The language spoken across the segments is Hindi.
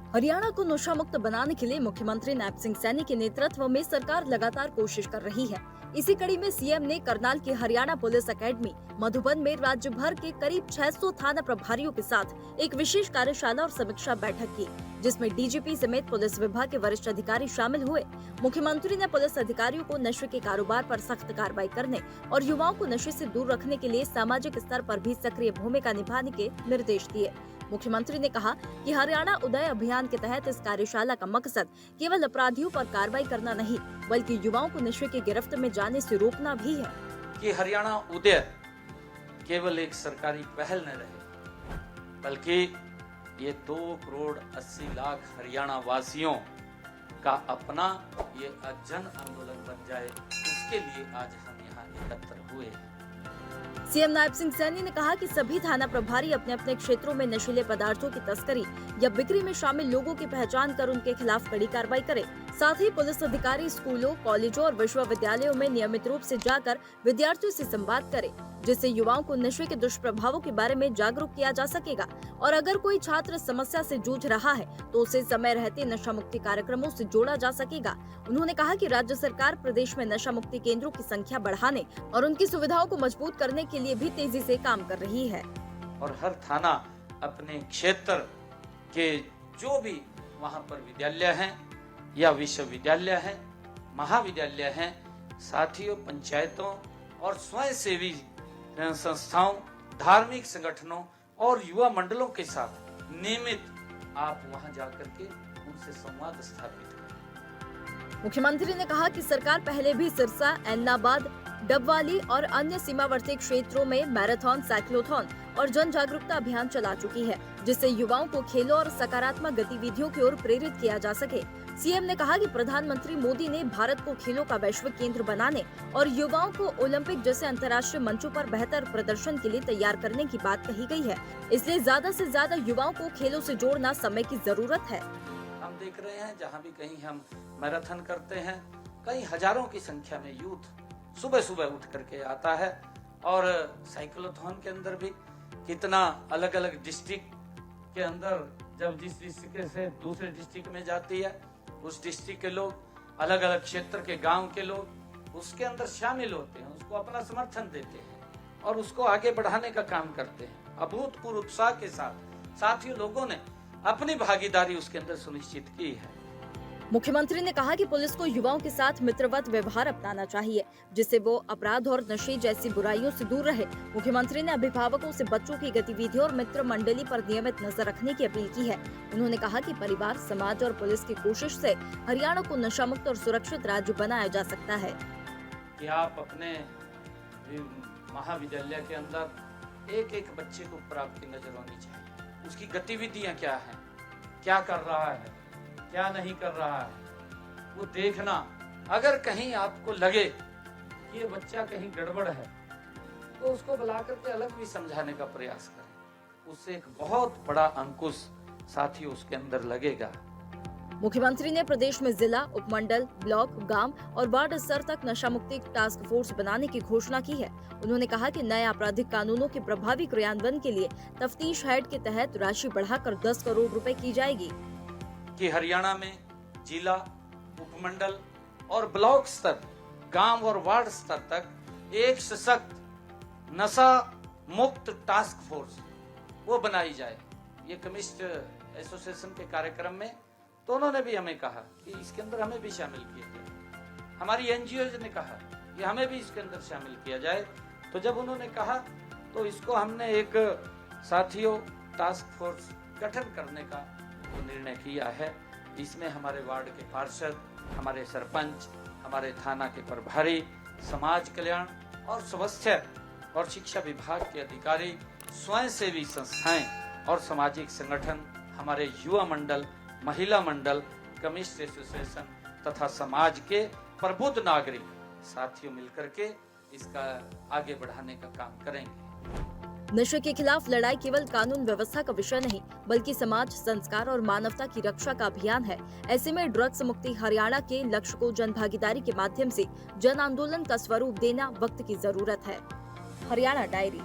हरियाणा को नशा मुक्त बनाने के लिए मुख्यमंत्री नैप सिंह सैनी के नेतृत्व में सरकार लगातार कोशिश कर रही है। इसी कड़ी में सीएम ने करनाल की हरियाणा पुलिस एकेडमी मधुबन में राज्य भर के करीब 600 थाना प्रभारियों के साथ एक विशेष कार्यशाला और समीक्षा बैठक की, जिसमें डीजीपी समेत पुलिस विभाग के वरिष्ठ अधिकारी शामिल हुए। मुख्यमंत्री ने पुलिस अधिकारियों को नशे के कारोबार पर सख्त कार्रवाई करने और युवाओं को नशे से दूर रखने के लिए सामाजिक स्तर पर भी सक्रिय भूमिका निभाने के निर्देश दिए। मुख्यमंत्री ने कहा कि हरियाणा उदय अभियान के तहत इस कार्यशाला का मकसद केवल अपराधियों पर कार्रवाई करना नहीं, बल्कि युवाओं को नशे की गिरफ्त में जाने से रोकना भी है। कि हरियाणा उदय केवल एक सरकारी पहल न रहे, बल्कि ये 2 करोड़ 80 लाख हरियाणा वासियों का अपना ये जन आंदोलन बन जाए, उसके लिए आज हम यहाँ एकत्र हुए। सीएम नैप सिंह सैनी ने कहा कि सभी थाना प्रभारी अपने अपने क्षेत्रों में नशीले पदार्थों की तस्करी या बिक्री में शामिल लोगों की पहचान कर उनके खिलाफ कड़ी कार्रवाई करें। साथ ही पुलिस अधिकारी स्कूलों, कॉलेजों और विश्वविद्यालयों में नियमित रूप से जाकर विद्यार्थियों से संवाद करें, जिससे युवाओं को नशे के दुष्प्रभावों के बारे में जागरूक किया जा सकेगा। और अगर कोई छात्र समस्या से जूझ रहा है तो उसे समय रहते नशा मुक्ति कार्यक्रमों से जोड़ा जा सकेगा। उन्होंने कहा कि राज्य सरकार प्रदेश में नशा मुक्ति केंद्रों की संख्या बढ़ाने और उनकी सुविधाओं को मजबूत करने के लिए भी तेजी से काम कर रही है। और हर थाना अपने क्षेत्र के जो भी वहाँ पर विद्यालय हैं या विश्वविद्यालय हैं, महाविद्यालय हैं, साथियों, पंचायतों और स्वयंसेवी संस्थाओं, धार्मिक संगठनों और युवा मंडलों के साथ नियमित आप वहां जाकर के उनसे संवाद स्थापित करें। मुख्यमंत्री ने कहा कि सरकार पहले भी सिरसा, ऐलनाबाद, डबवाली और अन्य सीमावर्ती क्षेत्रों में मैराथन, साइक्लोथॉन और जन जागरूकता अभियान चला चुकी है, जिससे युवाओं को खेलों और सकारात्मक गतिविधियों की ओर प्रेरित किया जा सके। सीएम ने कहा कि प्रधानमंत्री मोदी ने भारत को खेलों का वैश्विक केंद्र बनाने और युवाओं को ओलंपिक जैसे अंतर्राष्ट्रीय मंचों पर बेहतर प्रदर्शन के लिए तैयार करने की बात कही गई है। इसलिए ज्यादा से ज्यादा युवाओं को खेलों से जोड़ना समय की जरूरत है। हम देख रहे हैं जहाँ भी कहीं हम मैराथन करते हैं, कई हजारों की संख्या में यूथ सुबह सुबह उठ करके आता है। और साइक्लोथॉन के अंदर भी कितना अलग अलग डिस्ट्रिक्ट के अंदर जब जिस डिस्ट्रिक्ट से दूसरे डिस्ट्रिक्ट में जाती है, उस डिस्ट्रिक्ट के लोग, अलग अलग क्षेत्र के गांव के लोग उसके अंदर शामिल होते हैं, उसको अपना समर्थन देते हैं और उसको आगे बढ़ाने का काम करते हैं। अभूतपूर्व उत्साह के साथ ही लोगों ने अपनी भागीदारी उसके अंदर सुनिश्चित की है। मुख्यमंत्री ने कहा कि पुलिस को युवाओं के साथ मित्रवत व्यवहार अपनाना चाहिए, जिससे वो अपराध और नशे जैसी बुराइयों से दूर रहे। मुख्यमंत्री ने अभिभावकों से बच्चों की गतिविधियों और मित्र मंडली पर नियमित नजर रखने की अपील की है। उन्होंने कहा कि परिवार, समाज और पुलिस की कोशिश से हरियाणा को नशा मुक्त और सुरक्षित राज्य बनाया जा सकता है। कि आप अपने महाविद्यालय के अंदर एक एक बच्चे को ऊपर आपकी नजर होनी चाहिए, उसकी गतिविधियां क्या है, क्या कर रहा है, क्या नहीं कर रहा है, वो देखना। अगर कहीं आपको लगे कि ये बच्चा कहीं गड़बड़ है तो उसको बुला करके अलग भी समझाने का प्रयास करें, उससे एक बहुत बड़ा अंकुश साथियों उसके अंदर लगेगा। मुख्यमंत्री ने प्रदेश में जिला, उपमंडल, ब्लॉक, गांव और वार्ड स्तर तक नशा मुक्ति टास्क फोर्स बनाने की घोषणा की है। उन्होंने कहा कि नए आपराधिक कानूनों के प्रभावी क्रियान्वयन के लिए तफ्तीश हेड के तहत राशि बढ़ाकर 10 करोड़ रुपए की जाएगी। कि हरियाणा में जिला, उपमंडल और ब्लॉक स्तर, गांव और वार्ड स्तर तक एक सशक्त नशा मुक्त टास्क फोर्स वो बनाई जाए। ये केमिस्ट एसोसिएशन के कार्यक्रम में तो उन्होंने भी हमें कहा कि इसके अंदर हमें भी शामिल किया जाए। हमारी एनजीओ ने कहा कि हमें भी इसके अंदर शामिल किया जाए। तो जब उन्होंने कहा तो इसको हमने एक साथियों टास्क फोर्स गठन करने का निर्णय किया है। इसमें हमारे वार्ड के पार्षद, हमारे सरपंच, हमारे थाना के प्रभारी, समाज कल्याण और स्वास्थ्य और शिक्षा विभाग के अधिकारी, स्वयंसेवी संस्थाएं और सामाजिक संगठन, हमारे युवा मंडल, महिला मंडल, केमिस्ट एसोसिएशन तथा समाज के प्रबुद्ध नागरिक साथियों मिलकर के इसका आगे बढ़ाने का काम करेंगे। नशे के खिलाफ लड़ाई केवल कानून व्यवस्था का विषय नहीं, बल्कि समाज, संस्कार और मानवता की रक्षा का अभियान है। ऐसे में ड्रग्स मुक्ति हरियाणा के लक्ष्य को जन भागीदारी के माध्यम से जन आंदोलन का स्वरूप देना वक्त की जरूरत है। हरियाणा डायरी।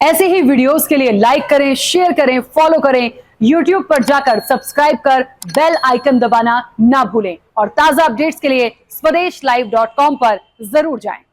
ऐसे ही वीडियोस के लिए लाइक करें, शेयर करें, फॉलो करें। YouTube पर जाकर सब्सक्राइब कर बेल आइकन दबाना ना भूलें और ताजा अपडेट्स के लिए swedeshlive.com पर जरूर जाएं।